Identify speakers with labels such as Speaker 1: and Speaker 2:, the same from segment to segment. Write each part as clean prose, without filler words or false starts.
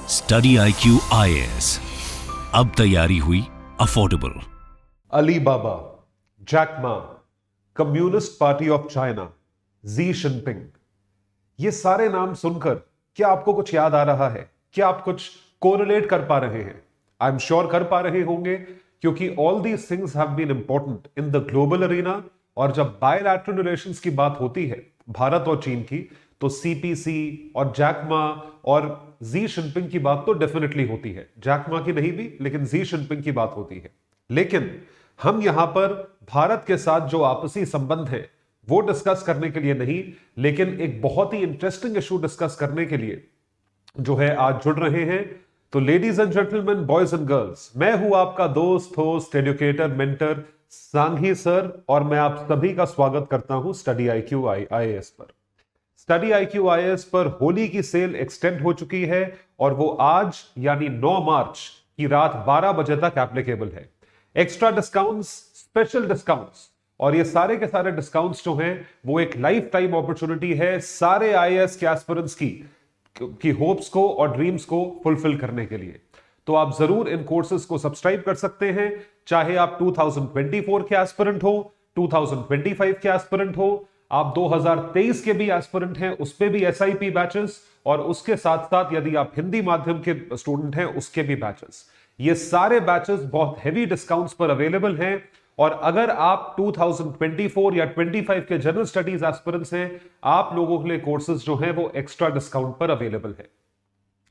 Speaker 1: Study IQ IAS, अब तैयारी हुई अफोर्डेबल।
Speaker 2: Alibaba, Jack Ma, Communist Party of China, Xi Jinping, ये सारे नाम सुनकर क्या आपको कुछ याद आ रहा है? क्या आप कुछ कोरिलेट कर पा रहे हैं? आई एम श्योर कर पा रहे होंगे, क्योंकि all these things have been important in the global arena. और जब बायलैटरल रिलेशंस की बात होती है भारत और चीन की, तो सीपीसी और जैकमा और जी जिनपिंग की बात तो डेफिनेटली होती है। जैकमा की नहीं भी, लेकिन जी जिनपिंग की बात होती है। लेकिन हम यहां पर भारत के साथ जो आपसी संबंध है वो डिस्कस करने के लिए नहीं, लेकिन एक बहुत ही इंटरेस्टिंग इशू डिस्कस करने के लिए जो है आज जुड़ रहे हैं। तो ladies and gentleman, boys and girls, मैं हूं आपका दोस्त, host, educator, mentor Sanghi sir, और मैं आप सभी का स्वागत करता हूं स्टडी IQ IAS पर। स्टडी IQ IAS पर होली की सेल एक्सटेंड हो चुकी है और वो आज यानी 9 मार्च की रात 12 बजे तक एप्लीकेबल है। एक्स्ट्रा डिस्काउंट्स, स्पेशल डिस्काउंट्स, और ये सारे के सारे डिस्काउंट्स जो हैं वो एक लाइफ टाइम अपॉर्चुनिटी है सारे IAS के एस्पिरेंट्स की होप्स को और ड्रीम्स को फुलफिल करने के लिए। तो आप जरूर इन कोर्सेज को सब्सक्राइब कर सकते हैं, चाहे आप 2024 के एस्पिरेंट हो, 2025 के एस्पिरेंट हो, आप 2023 के भी एस्पिरेंट हैं, उस पे भी SIP बैचेस, और उसके साथ साथ यदि आप हिंदी माध्यम के स्टूडेंट हैं उसके भी बैचेस। ये सारे बैचेस बहुत हेवी डिस्काउंट्स पर अवेलेबल हैं। और अगर आप 2024 या 25 के जनरल स्टडीज एस्पिरेंट्स हैं, आप लोगों के लिए कोर्सेज जो हैं वो एक्स्ट्रा डिस्काउंट पर अवेलेबल है।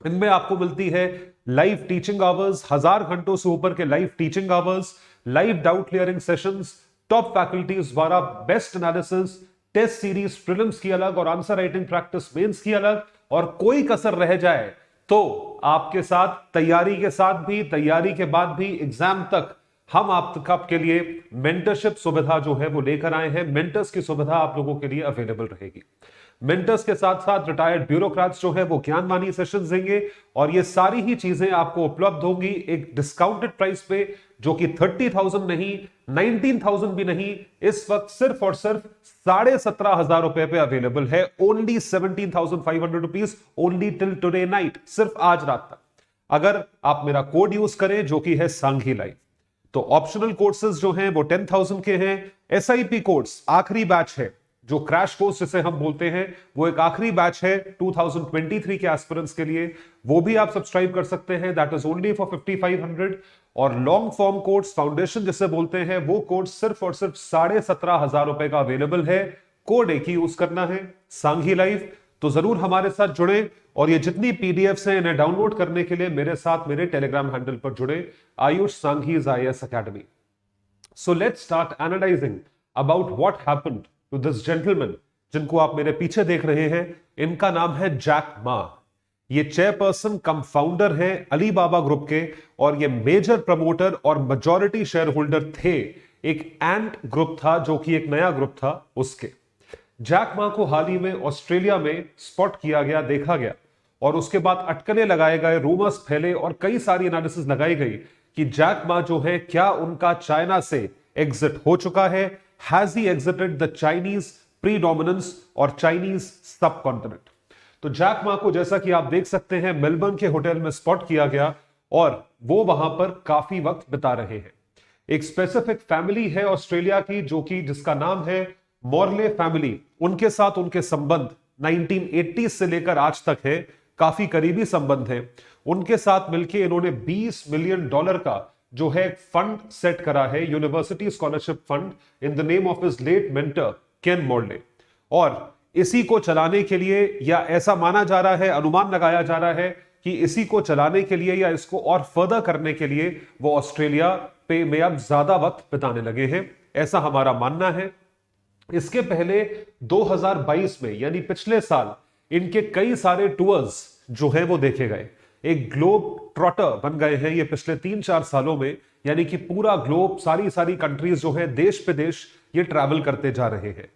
Speaker 2: इनमें आपको मिलती है लाइव टीचिंग आवर्स, 1000 घंटों से ऊपर के live teaching hours, live doubt clearing sessions, top faculties द्वारा best analysis, test series, prelims की अलग और आंसर राइटिंग प्रैक्टिस मेंस की अलग। और कोई कसर रह जाए तो आपके साथ तैयारी के साथ भी, तैयारी के बाद भी, एग्जाम तक हम आपके लिए मेंटरशिप सुविधा जो है वो लेकर आए हैं। मेंटर्स की सुविधा आप लोगों के लिए अवेलेबल रहेगी। मेंटर्स के साथ साथ रिटायर्ड ब्यूरोक्रेट्स जो है वो ज्ञानवानी सेशंस देंगे, और ये सारी ही चीजें आपको उपलब्ध होंगी एक डिस्काउंटेड प्राइस पे, जो कि 30,000 नहीं, 19,000 भी नहीं, इस वक्त सिर्फ और सिर्फ 17,500 रुपए पे अवेलेबल है। Only 17,500 rupees, only till today night, सिर्फ आज रात तक, अगर आप मेरा कोड यूज करें जो कि है सांघी लाइव। तो ऑप्शनल कोर्सेज जो हैं वो 10,000 के हैं। SIP कोर्स आखिरी बैच है, जो क्रैश कोर्स जिसे हम बोलते हैं, वो एक आखिरी बैच है 2023 के एस्पिरेंट्स के लिए, वो भी आप सब्सक्राइब कर सकते हैं। That is only for 5,500। और लॉन्ग फॉर्म कोर्स, फाउंडेशन जिसे बोलते हैं, वो कोर्स सिर्फ और सिर्फ 17,500 रुपए का अवेलेबल है। कोड एक ही यूज करना है, सांघी लाइव। तो जरूर हमारे साथ जुड़े, और ये जितनी PDFs हैं इन्हें डाउनलोड करने के लिए मेरे साथ मेरे टेलीग्राम हैंडल पर जुड़े, Ayush Sanghi's IAS academy. So let's start analysing about what happened to this gentleman, जिनको आप मेरे पीछे देख रहे हैं। इनका नाम है जैक मा। ये चेयरपर्सन कम फाउंडर हैं अलीबाबा ग्रुप के, और ये मेजर प्रमोटर और मेजॉरिटी शेयर होल्डर थे एक एंट ग्रुप था, जो कि एक नया ग्रुप था उसके। जैक मा को हाल ही में ऑस्ट्रेलिया में स्पॉट किया गया, देखा गया, और उसके बाद अटकलें लगाए गए, रूमर्स फैले और कई सारी एनालिसिस लगाई गई कि जैक मा जो है, क्या उनका चाइना से एग्जिट हो चुका है? Has he exerted the Chinese predominance और चाइनीज सबकॉन्टिनेंट? तो जैक मा को, जैसा कि आप देख सकते हैं, मेलबर्न के होटल में स्पॉट किया गया, और वो वहां पर काफी वक्त बिता रहे हैं। एक स्पेसिफिक फैमिली है ऑस्ट्रेलिया की, जो कि जिसका नाम है मॉर्ले फैमिली। उनके साथ उनके संबंध 1980 से लेकर आज तक है, काफी करीबी संबंध है। उनके साथ मिलकर इन्होंने $20 मिलियन का जो है फंड सेट करा है, university scholarship fund, in the name of his late mentor Ken Morley. और इसी को चलाने के लिए, या ऐसा माना जा रहा है, अनुमान लगाया जा रहा है कि इसी को चलाने के लिए या इसको और फर्दर करने के लिए वो ऑस्ट्रेलिया पे में अब ज्यादा वक्त बिताने लगे हैं, ऐसा हमारा मानना है। इसके पहले 2022 में, यानी पिछले साल, इनके कई सारे टूर्स जो हैं वो देखे गए। एक ग्लोब ट्रॉटर बन गए हैं ये पिछले 3-4 सालों में, यानी कि पूरा ग्लोब, सारी कंट्रीज जो है, देश पे देश ये ट्रैवल करते जा रहे हैं।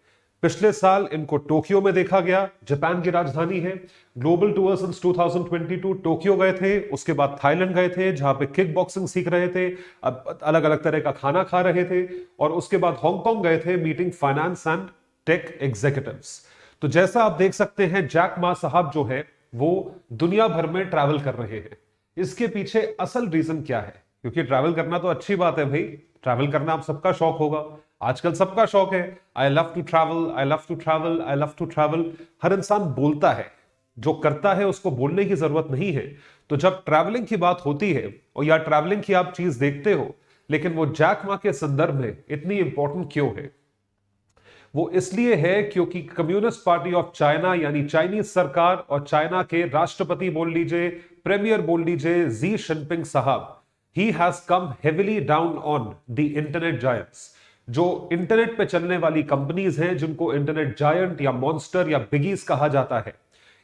Speaker 2: पिछले साल इनको टोक्यो में देखा गया, जापान की राजधानी है। ग्लोबल टूर सिंस 2022 टोक्यो गए थे, उसके बाद थाईलैंड गए थे, जहां पे किक बॉक्सिंग सीख रहे थे, अलग अलग तरह का खाना खा रहे थे, और उसके बाद हांगकांग गए थे meeting finance and tech executives. तो जैसा आप देक सकते हैं, जैक मा साहब जो है वो दुनिया भर में ट्रैवल कर रहे हैं। इसके पीछे असल रीजन क्या है? क्योंकि ट्रैवल करना तो अच्छी बात है भाई, ट्रैवल करना आप सबका शौक होगा, आजकल सबका शौक है। I love to travel, I love to travel, I love to travel, हर इंसान बोलता है, जो करता है उसको बोलने की जरूरत नहीं है। तो जब ट्रैवलिंग की बात होती है और या ट्रैवलिंग की आप चीज देखते हो, लेकिन वो जैक मा के संदर्भ में इतनी इंपॉर्टेंट क्यों है? वो इसलिए है क्योंकि कम्युनिस्ट पार्टी ऑफ चाइना यानी चाइनीज सरकार और चाइना के राष्ट्रपति बोल लीजिए, प्रीमियर बोल लीजिए, जी जिनपिंग साहब, he has come heavily down on the internet giants. जो इंटरनेट पे चलने वाली कंपनीज हैं, जिनको इंटरनेट जायंट या मॉन्स्टर या बिगीज कहा जाता है,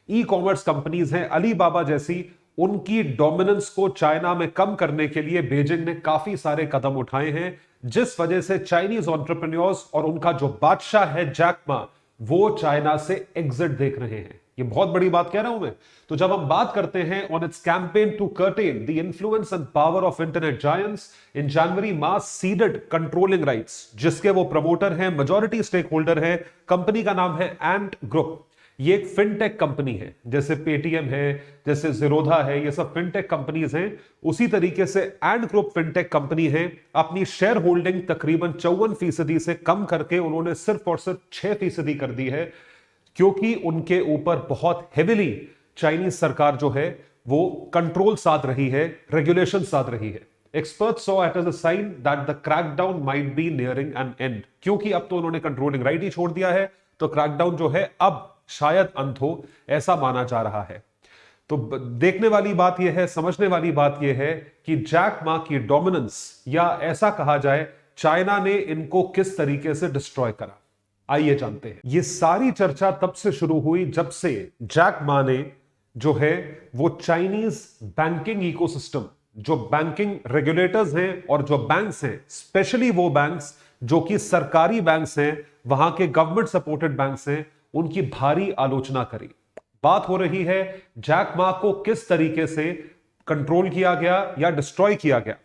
Speaker 2: ई कॉमर्स कंपनीज हैं अलीबाबा जैसी, उनकी डोमिनेंस को चाइना में कम करने के लिए बीजिंग ने काफी सारे कदम उठाए हैं, जिस वजह से चाइनीज एंटरप्रेन्योर्स और उनका जो बादशाह है जैक मा, वो चाइना से एग्जिट देख रहे हैं। ये बहुत बड़ी बात कह रहा हूं मैं। तो जब हम बात करते हैं on its campaign to curtain the influence and power of internet giants, in January Ma ceded controlling rights, जिसके वो प्रमोटर हैं, मेजॉरिटी स्टेक होल्डर है, कंपनी का नाम है एंट ग्रुप। ये एक फिनटेक कंपनी है, जैसे पेटीएम है, जैसे जीरोधा है, ये सब फिनटेक कंपनीज हैं। उसी तरीके से एंड ग्रुप फिनटेक कंपनी है। अपनी शेयर होल्डिंग तकरीबन 54% से कम करके उन्होंने सिर्फ और सिर्फ 6% कर दी है, क्योंकि उनके ऊपर बहुत हेविली चाइनीज सरकार जो है वो कंट्रोल साध रही है, रेगुलेशन साध रही है। Experts saw it as a sign that the crackdown might be nearing an end, क्योंकि अब तो उन्होंने कंट्रोलिंग राइट ही छोड़ दिया है, तो क्रैकडाउन जो है अब शायद अंत हो, ऐसा माना जा रहा है। तो देखने वाली बात यह है, समझने वाली बात यह है कि जैक मा की डोमिनेंस, या ऐसा कहा जाए चाइना ने इनको किस तरीके से डिस्ट्रॉय करा, आइए जानते हैं। ये सारी चर्चा तब से शुरू हुई जब से जैक मा ने जो है वो चाइनीज बैंकिंग इकोसिस्टम, जो बैंकिंग रेगुलेटर्स हैं और जो बैंक्स हैं, स्पेशली वो बैंक्स जो कि सरकारी बैंक्स हैं, वहां के गवर्नमेंट सपोर्टेड बैंक्स हैं, उनकी भारी आलोचना करी। बात हो रही है जैक मा को किस तरीके से कंट्रोल किया गया या डिस्ट्रॉय किया गया।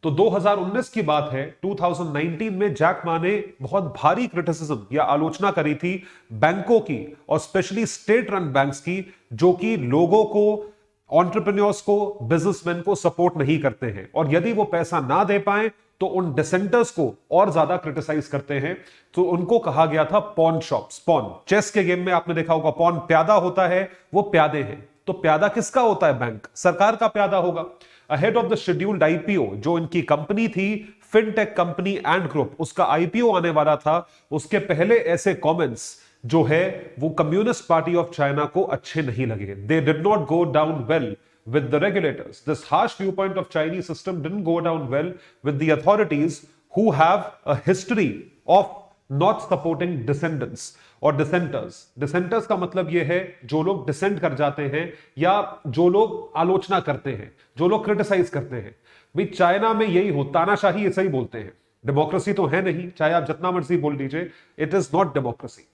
Speaker 2: तो 2019 की बात है, 2019 में जैक मा ने बहुत भारी क्रिटिसिज्म या आलोचना करी थी बैंकों की, और स्पेशली स्टेट रन बैंक्स की, जो कि लोगों को, एंटरप्रेन्योर्स को, बिजनेसमैन को सपोर्ट नहीं करते हैं, और यदि वो पैसा ना दे पाए तो उन डिसेंटर्स को और ज्यादा क्रिटिसाइज करते हैं। तो उनको कहा गया था पॉन शॉप्स। पॉन, चेस के गेम में आपने देखा होगा, पॉन प्यादा होता है, वो प्यादे हैं। तो प्यादा किसका होता है? बैंक, सरकार का प्यादा होगा। Ahead of the scheduled IPO, जो इनकी कंपनी थी फिनटेक कंपनी एंड ग्रुप, उसका आईपीओ आने वाला था, उसके पहले ऐसे कमेंट्स जो है वो कम्युनिस्ट पार्टी ऑफ चाइना को अच्छे नहीं लगे। They did not go down well with the regulators. This harsh viewpoint of Chinese system didn't go down well with the authorities, who have a history of not supporting dissenters और dissenters. Dissenters का मतलब यह है जो लोग decent कर जाते हैं या जो लोग आलोचना करते हैं, जो लोग क्रिटिसाइज करते हैं। भाई चाइना में यही हो, तानाशाही ऐसा ही बोलते हैं। डेमोक्रेसी तो है नहीं, चाहे आप जितना मर्जी बोल दीजिए, it is not democracy,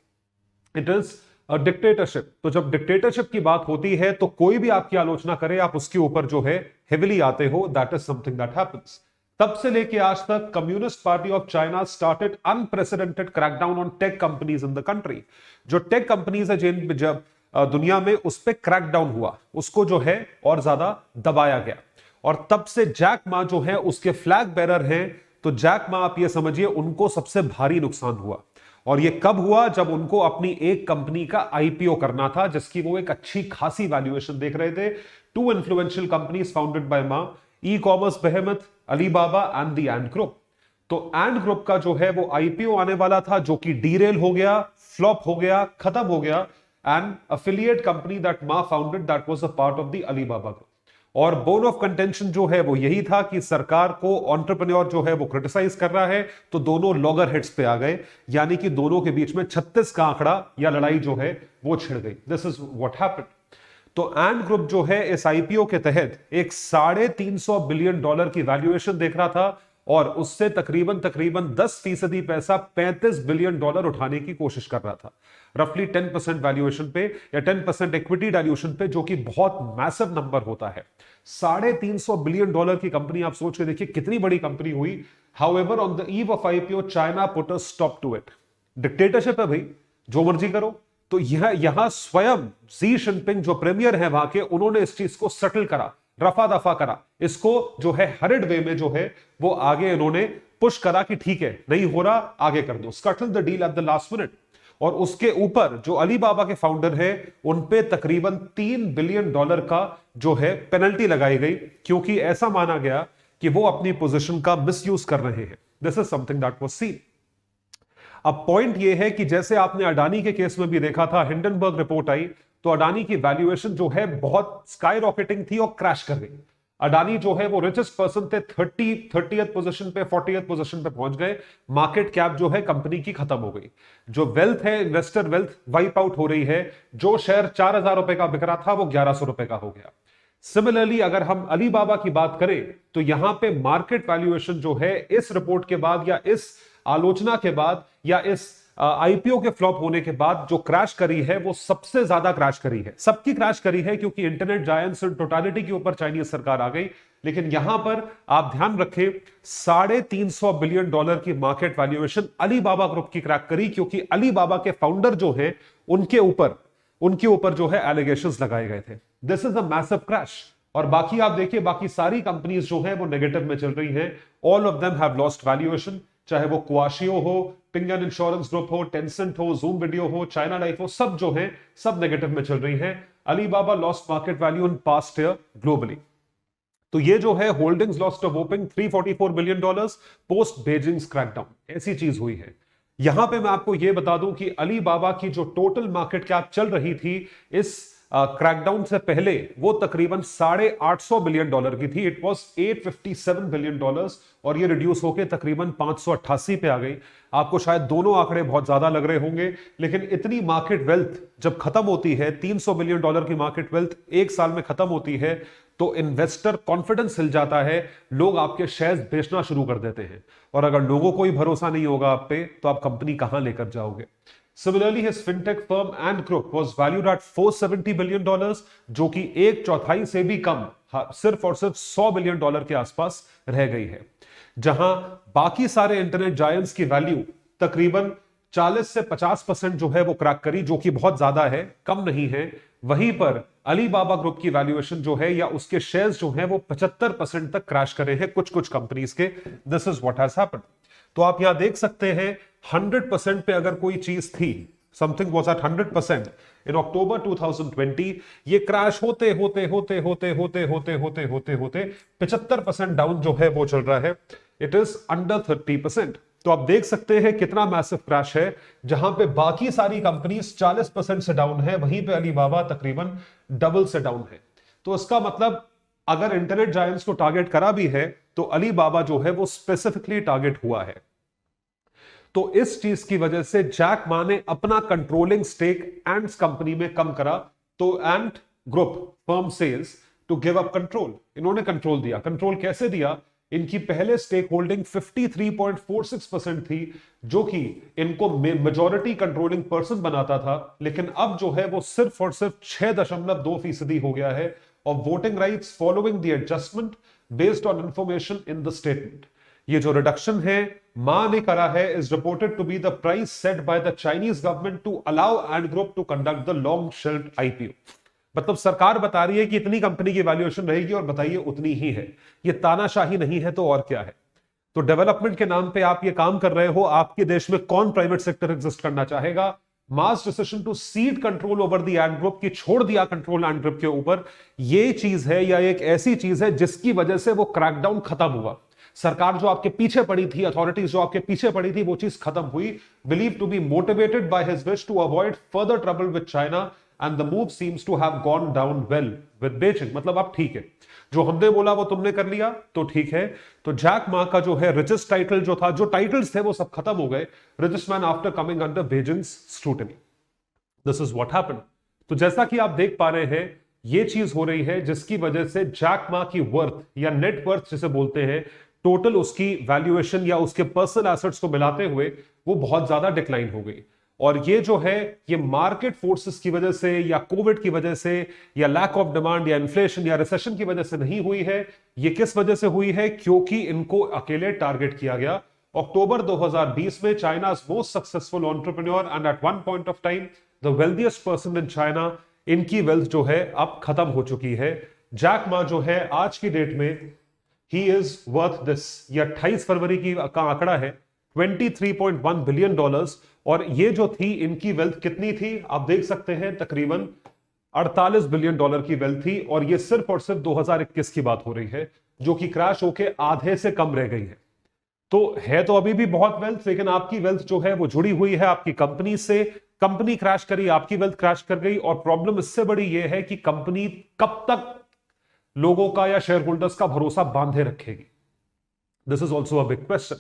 Speaker 2: it is dictatorship. तो जब डिक्टेटरशिप की बात होती है तो कोई भी आपकी आलोचना करे, आप उसके ऊपर जो है हेविली आते हो। That is something that happens. तब से लेके आज तक communist Party of China started unprecedented crackdown on tech companies in the country. जो टेक कंपनीज है जिन जब दुनिया में उस पर क्रैकडाउन हुआ, उसको जो है और ज्यादा दबाया गया। और तब से जैक मा जो है उसके फ्लैग बेरर हैं। तो जैक मा आप ये समझिए उनको सबसे भारी नुकसान हुआ। और ये कब हुआ? जब उनको अपनी एक कंपनी का आईपीओ करना था, जिसकी वो एक अच्छी खासी वैल्यूएशन देख रहे थे। Two influential companies founded by Ma, e-commerce behemoth Alibaba and the Ant group. तो एंड ग्रुप का जो है वो आईपीओ आने वाला था, जो कि डीरेल हो गया, फ्लॉप हो गया, खत्म हो गया। एंड अफिलिएट कंपनी दैट मा founded, that was a part of the Alibaba group. और बोन ऑफ कंटेंशन जो है वो यही था कि सरकार को एंटरप्रेन्योर जो है वो क्रिटिसाइज कर रहा है, तो दोनों लॉगर हेड्स पे आ गए, यानी कि दोनों के बीच में 36 का आंकड़ा या लड़ाई जो है वो छिड़ गई। This is what happened. तो एंड ग्रुप जो है इस आईपीओ के तहत एक $350 बिलियन की वैल्यूएशन देख रहा था, और उससे तकरीबन 10% पैसा $35 बिलियन उठाने की कोशिश कर रहा था, रफली 10% वैल्यूएशन पे या 10% इक्विटी डाइल्यूशन पे, जो कि बहुत मैसिव नंबर होता है। $350 बिलियन की कंपनी, आप सोच के देखिए कितनी बड़ी कंपनी हुई। However on the eve of IPO China put a stop to it. Dictatorship है भाई, जो मर्जी करो। तो यहां स्वयं जी जिनपिंग जो प्रीमियर है वहां के, उन्होंने इस चीज को सेटल करा, रफा दफा करा, इसको जो है हरिड वे में जो है वो आगे इन्होंने पुश करा कि ठीक है नहीं हो रहा, आगे कर दो, scuttle the deal at the last minute. और उसके ऊपर जो अली बाबा के फाउंडर है उन पे तकरीबन $3 बिलियन का जो है पेनल्टी लगाई गई, क्योंकि ऐसा माना गया कि वो अपनी पोजीशन का मिसयूज कर रहे हैं। This is something that was scene. अब पॉइंट ये है कि जैसे आपने अडानी के केस में भी देखा था, हिंडनबर्ग रिपोर्ट आई तो अडानी की वैल्यूएशन जो है बहुत स्काई रॉकेटिंग थी और क्रैश कर गई। अडानी जो है वो रिचेस्ट पर्सन थे, 30th पोजीशन पे, 40th पोजीशन पे पहुंच गए। मार्केट कैप जो है कंपनी की खत्म हो गई, जो वेल्थ है, इन्वेस्टर वेल्थ वाइप आउट हो रही है। जो शेयर 4,000 रुपए का बिक रहा था वो 1,100 रुपए का हो गया। सिमिलरली अगर हम अली बाबा की बात करें तो यहां पे मार्केट वैल्यूएशन जो है इस रिपोर्ट के बाद या इस आलोचना के बाद या इस आईपीओ के फ्लॉप होने के बाद जो क्रैश करी है वो सबसे ज्यादा क्रैश करी है, सबकी क्रैश करी है, क्योंकि इंटरनेट जायंट्स टोटलिटी के ऊपर चाइनीज सरकार आ गई। लेकिन यहां पर आप ध्यान रखें, $350 बिलियन की मार्केट वैल्यूएशन अली बाबा ग्रुप की क्रैक करी, क्योंकि अली बाबा के फाउंडर जो है उनके ऊपर जो है एलिगेशंस लगाए गए थे। This is a massive crash. और बाकी आप देखिए, बाकी सारी कंपनीज जो है वो नेगेटिव में चल रही हैं। All of them have lost valuation, चाहे वो क्वाशियो हो, पिंग एंड इंश्योरेंस ग्रुप हो, टेंसेंट हो, जूम वीडियो हो, चाइना लाइफ हो, सब जो है सब नेगेटिव में चल रही हैं। Alibaba lost market value in past year globally. तो ये जो है holdings lost of whopping $344 billion post Beijing crackdown, ऐसी चीज हुई है। यहां पे मैं आपको यह बता दूं कि अली बाबा की जो टोटल मार्केट कैप चल रही थी इस क्रैकडाउन से पहले वो तकरीबन $850 बिलियन की थी। इट वाज $857 बिलियन और ये रिड्यूस होकर तकरीबन 588 पे आ गई। आपको शायद दोनों आंकड़े बहुत ज्यादा लग रहे होंगे, लेकिन इतनी मार्केट वेल्थ जब खत्म होती है, $300 बिलियन की मार्केट वेल्थ एक साल में खत्म होती है, तो इन्वेस्टर कॉन्फिडेंस हिल जाता है, लोग आपके शेयर्स बेचना शुरू कर देते हैं। और अगर लोगों को ही भरोसा नहीं होगा आप पे, तो आप कंपनी कहां लेकर जाओगे। Similarly, his fintech firm Ant Group was valued at $470 billion, जो कि 1/4 से भी कम, सिर्फ और सिर्फ $100 बिलियन के आसपास रह गई है। जहां बाकी सारे इंटरनेट जायंट्स की वैल्यू तकरीबन 40 से 50% जो है वो क्रैक करी, जो कि बहुत ज्यादा है, कम नहीं है। वहीं पर अली बाबा ग्रुप की वैल्यूएशन जो है या उसके शेयर्स जो है वो 75% तक क्रैश करे हैं कुछ कुछ कंपनीज के। This is what has happened. तो आप यहां देख सकते हैं 100% पे अगर कोई चीज थी, समथिंग वाज एट 100% इन अक्टूबर 2020, ये क्रैश होते होते होते होते होते होते होते होते होते 75% डाउन जो है वो चल रहा है। It is under 30%। तो आप देख सकते हैं कितना मैसिव क्रैश है। जहां पे बाकी सारी कंपनीज 40% से डाउन है, वहीं पे अली बाबा तकरीबन डबल से डाउन है। तो इसका मतलब अगर इंटरनेट जायंट्स को टारगेट करा भी है, तो अली बाबा जो है वो स्पेसिफिकली टारगेट हुआ है। तो इस चीज की वजह से जैक मा ने अपना कंट्रोलिंग स्टेक एंट्स कंपनी में कम करा। तो Ant group firm sales to give up control, इन्होंने कंट्रोल दिया। कंट्रोल कैसे दिया? इनकी पहले स्टेक होल्डिंग 53.46% थी, जो कि इनको मेजॉरिटी कंट्रोलिंग पर्सन बनाता था, लेकिन अब जो है वो सिर्फ और सिर्फ 6.2% हो गया है। और voting rights following the adjustment based on information in the statement, ये जो रिडक्शन है मा ने करा है, is reported to be the price set by the Chinese government to allow Ant Group to conduct the long shelved IPO. मतलब सरकार बता रही है कि इतनी कंपनी की वैल्यूएशन रहेगी और बताइए उतनी ही है। ये तानाशाही नहीं है तो और क्या है। तो डेवलपमेंट के नाम पे आप ये काम कर रहे हो। आपके देश में कौन प्राइवेट सेक्टर एग्जिस्ट करना चाहेगा? Ma's decision to cede control over the Ant group, की छोड़ दिया कंट्रोल एंट ग्रुप के ऊपर। ये चीज है या एक ऐसी चीज है जिसकी वजह से वो क्रैकडाउन खत्म हुआ। सरकार जो आपके पीछे पड़ी थी, अथॉरिटीज जो आपके पीछे पड़ी थी, वो चीज खत्म हुई। Believe to be motivated by his wish to avoid further trouble with China and the move seems to have gone down well with Beijing. मतलब अब ठीक है, जो हमने बोला वो तुमने कर लिया तो ठीक है। तो जैक मा का जो है रिचेस्ट टाइटल जो था, जो टाइटल्स थे वो सब खत्म हो गए। Richest man after coming under Beijing's scrutiny. This is what happened. तो जैसा कि आप देख पा रहे हैं, ये चीज हो रही है जिसकी वजह से जैक मा की वर्थ या नेट वर्थ जिसे बोलते हैं, टोटल उसकी वैल्यूएशन या उसके पर्सनल एसेट्स को मिलाते हुए वो बहुत ज्यादा डिक्लाइन हो गई। और ये जो है ये मार्केट फोर्सेस की वजह से या कोविड की वजह से या लैक ऑफ डिमांड या इन्फ्लेशन या रिसेशन की वजह से नहीं हुई है। ये किस वजह से हुई है? क्योंकि इनको अकेले टारगेट किया गया। अक्टूबर 2020 में China's most successful entrepreneur and at one point of time the wealthiest person in China, इनकी वेल्थ जो है अब खत्म हो चुकी है। जैक मा जो है आज की डेट में ही इज वर्थ दिस, ये 28 फरवरी का आंकड़ा है, $23.1 बिलियन। और ये जो थी इनकी वेल्थ कितनी थी आप देख सकते हैं, तकरीबन $48 बिलियन की वेल्थ थी। और ये सिर्फ और सिर्फ 2021 की बात हो रही है, जो कि क्रैश होके आधे से कम रह गई है। तो है तो अभी भी बहुत वेल्थ, लेकिन आपकी वेल्थ जो है वो जुड़ी हुई है आपकी कंपनी से। कंपनी क्रैश करी, आपकी वेल्थ क्रैश कर गई। और प्रॉब्लम इससे बड़ी ये है कि कंपनी कब तक लोगों का या शेयर होल्डर्स का भरोसा बांधे रखेगी। This is also a big question.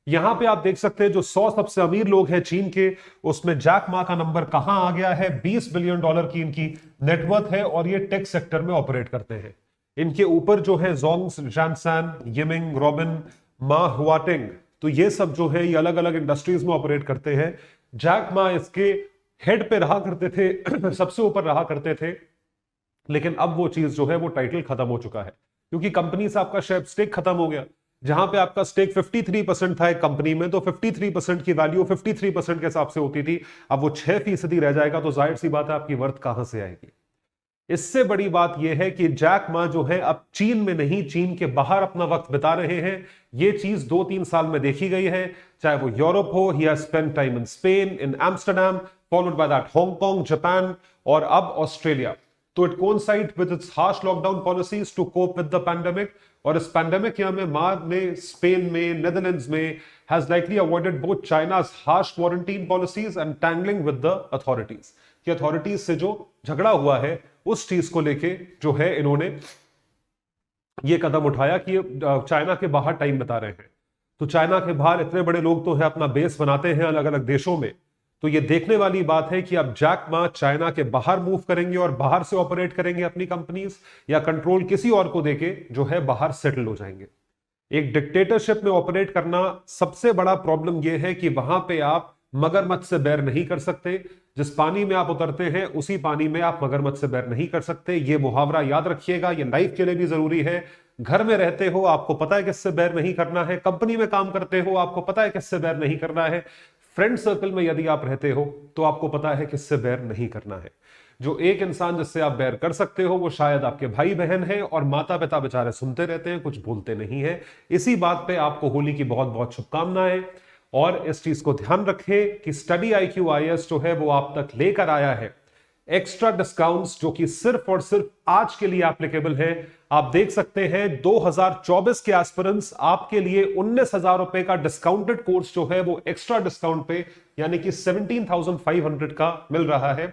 Speaker 2: यहां पे आप देख सकते हैं जो 100 सबसे अमीर लोग हैं चीन के, उसमें जैक मा का नंबर कहां आ गया है, $20 बिलियन की इनकी नेटवर्थ है। और ये टेक सेक्टर में ऑपरेट करते हैं। इनके ऊपर जो है जोंग जानसान, यिमिंग, रॉबिन, मा हुआटिंग, तो ये सब जो है ये अलग अलग इंडस्ट्रीज में ऑपरेट करते हैं। जैक मा इसके हेड पे रहा करते थे सबसे ऊपर रहा करते थे, लेकिन अब वो चीज जो है वो टाइटल खत्म हो चुका है, क्योंकि कंपनी से आपका शेयर स्टेक खत्म हो गया। जहां पे आपका स्टेक 53% था एक कंपनी में, तो 53% की वैल्यू 53% के हिसाब से होती थी, अब वो 6% रह जाएगा, तो जाहिर सी बात है आपकी वर्थ कहां से आएगी। इससे बड़ी बात यह है कि जैक मा जो है अब चीन में नहीं, चीन के बाहर अपना वक्त बिता रहे हैं। ये चीज 2-3 साल में देखी गई है, चाहे वो यूरोप हो, he has spent time in Spain, in Amsterdam, followed by that Hong Kong, Japan और अब ऑस्ट्रेलिया। तो it coincide with its harsh lockdown policies to cope with the pandemic. और इस पैंडेमिक ईयर में मा ने स्पेन में, नेदरलैंड्स में has likely avoided both China's harsh quarantine policies and tangling with the authorities. कि अथॉरिटीज से जो झगड़ा हुआ है उस चीज को लेके जो है इन्होंने ये कदम उठाया कि चाइना के बाहर टाइम बता रहे हैं। तो चाइना के बाहर इतने बड़े लोग तो है, अपना बेस बनाते हैं अलग अलग देशों में। तो ये देखने वाली बात है कि अब जैक मा चाइना के बाहर मूव करेंगे और बाहर से ऑपरेट करेंगे अपनी कंपनीज, या कंट्रोल किसी और को देके जो है बाहर सेटल हो जाएंगे। एक डिक्टेटरशिप में ऑपरेट करना सबसे बड़ा प्रॉब्लम यह है कि वहां पे आप मगरमच्छ से बैर नहीं कर सकते। जिस पानी में आप उतरते हैं उसी पानी में आप मगरमच्छ से बैर नहीं कर सकते। ये मुहावरा याद रखिएगा, ये लाइफ के लिए भी जरूरी है। घर में रहते हो आपको पता है किससे बैर नहीं करना है, कंपनी में काम करते हो आपको पता है किससे बैर नहीं करना है, फ्रेंड सर्कल में यदि आप रहते हो तो आपको पता है किससे बैर नहीं करना है। जो एक इंसान जिससे आप बैर कर सकते हो वो शायद आपके भाई बहन है, और माता पिता बेचारे सुनते रहते हैं, कुछ बोलते नहीं है। इसी बात पे आपको होली की बहुत बहुत शुभकामनाएं। और इस चीज को ध्यान रखें कि स्टडी IQ IAS जो है वो आप तक लेकर आया है एक्स्ट्रा डिस्काउंट्स, जो कि सिर्फ और सिर्फ आज के लिए एप्लीकेबल है। आप देख सकते हैं 2024 के एस्पिरेंट्स आपके लिए 19,000 रुपए का डिस्काउंटेड कोर्स जो है वो एक्स्ट्रा डिस्काउंट पे, यानी कि 17,500 का मिल रहा है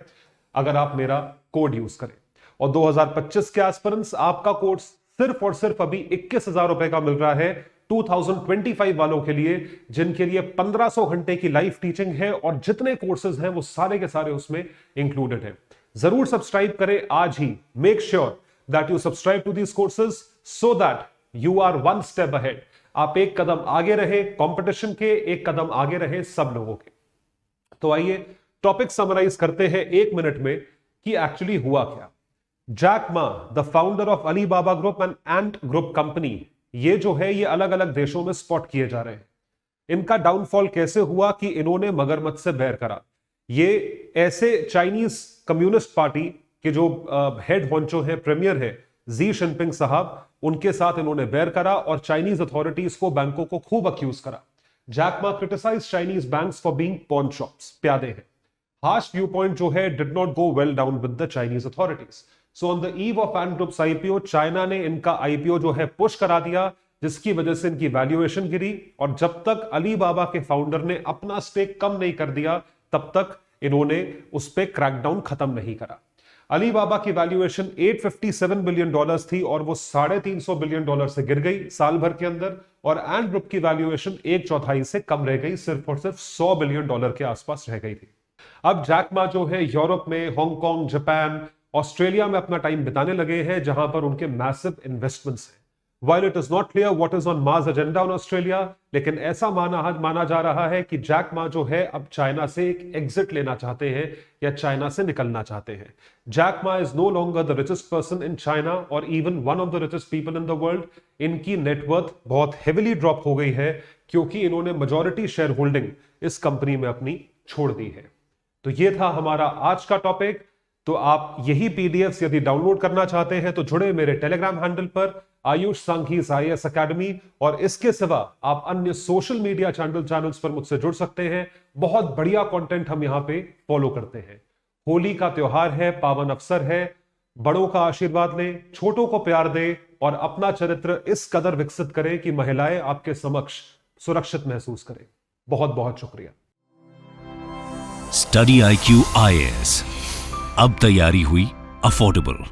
Speaker 2: अगर आप मेरा कोड यूज करें। और 2025 के एस्पिरेंट्स आपका कोर्स सिर्फ और सिर्फ अभी 21,000 रुपए का मिल रहा है 2025 वालों के लिए, जिनके लिए 1500 घंटे की लाइव टीचिंग है और जितने कोर्सेज हैं वो सारे के सारे उसमें इंक्लूडेड है। जरूर सब्सक्राइब करें आज ही। Make sure that you subscribe to these courses so that you are one step ahead. आप एक कदम आगे रहे कंपटीशन के, एक कदम आगे रहे सब लोगों के। तो आइए टॉपिक समराइज करते हैं 1 मिनट में कि एक्चुअली हुआ क्या। Jack Ma, the founder of Alibaba group and Ant group company, ये जो है ये अलग अलग देशों में स्पॉट किए जा रहे हैं। इनका डाउनफॉल कैसे हुआ कि इन्होंने मगरमच्छ से बैर करा। ये ऐसे चाइनीज कम्युनिस्ट पार्टी के जो हेड होंचो है, प्रीमियर है जी जिनपिंग साहब, उनके साथ इन्होंने बैर करा और चाइनीज अथॉरिटीज को, बैंकों को खूब अक्यूज करा। Jack Ma criticise Chinese banks for being pawn shops, प्यादे हैं। हार्श व्यू पॉइंट जो है did not go well down with the Chinese authorities. So on the eve of Ant group's IPO, China ने इनका IPO जो है push करा दिया, जिसकी वजह से इनकी वैल्यूएशन गिरी। और जब तक अलीबाबा के फाउंडर ने अपना स्टेक कम नहीं कर दिया तब तक इन्होंने उस पर क्रैकडाउन खत्म नहीं करा। अलीबाबा की वैल्यूएशन $857 बिलियन थी और वो $350 बिलियन से गिर गई साल भर के अंदर। और एंट ग्रुप की वैल्यूएशन 1/4 से कम रह गई, सिर्फ और सिर्फ $100 बिलियन के आसपास रह गई थी। अब जैक मा जो है यूरोप में, हांगकांग, जापान, ऑस्ट्रेलिया में अपना टाइम बिताने लगे हैं, जहां पर उनके मैसिव इन्वेस्टमेंट्स हैं। While it is not clear what is on Ma's agenda on Australia, लेकिन ऐसा माना जा रहा है कि जैक मा जो है अब चाइना से एक एग्जिट लेना चाहते हैं या चाइना से निकलना चाहते हैं। Jack Ma is no longer the richest person in China और even one of the richest people in the world. इनकी नेटवर्थ बहुत हेविली ड्रॉप हो गई है क्योंकि इन्होंने मेजॉरिटी शेयर होल्डिंग इस कंपनी में अपनी छोड़ दी है। तो ये था हमारा आज का टॉपिक। तो आप यही पीडीएफ्स यदि डाउनलोड करना चाहते हैं तो जुड़े मेरे टेलीग्राम हैंडल पर आयुष सांघीस आईएएस अकेडमी, और इसके सिवा आप अन्य सोशल मीडिया चैनल्स पर मुझसे जुड़ सकते हैं। बहुत बढ़िया कंटेंट हम यहां पे फॉलो करते हैं। होली का त्योहार है, पावन अवसर है, बड़ों का आशीर्वाद लें, छोटों को प्यार दें और अपना चरित्र इस कदर विकसित करें कि महिलाएं आपके समक्ष सुरक्षित महसूस करें। बहुत बहुत शुक्रिया।
Speaker 1: स्टडी IQ IAS, अब तैयारी हुई अफोर्डेबल।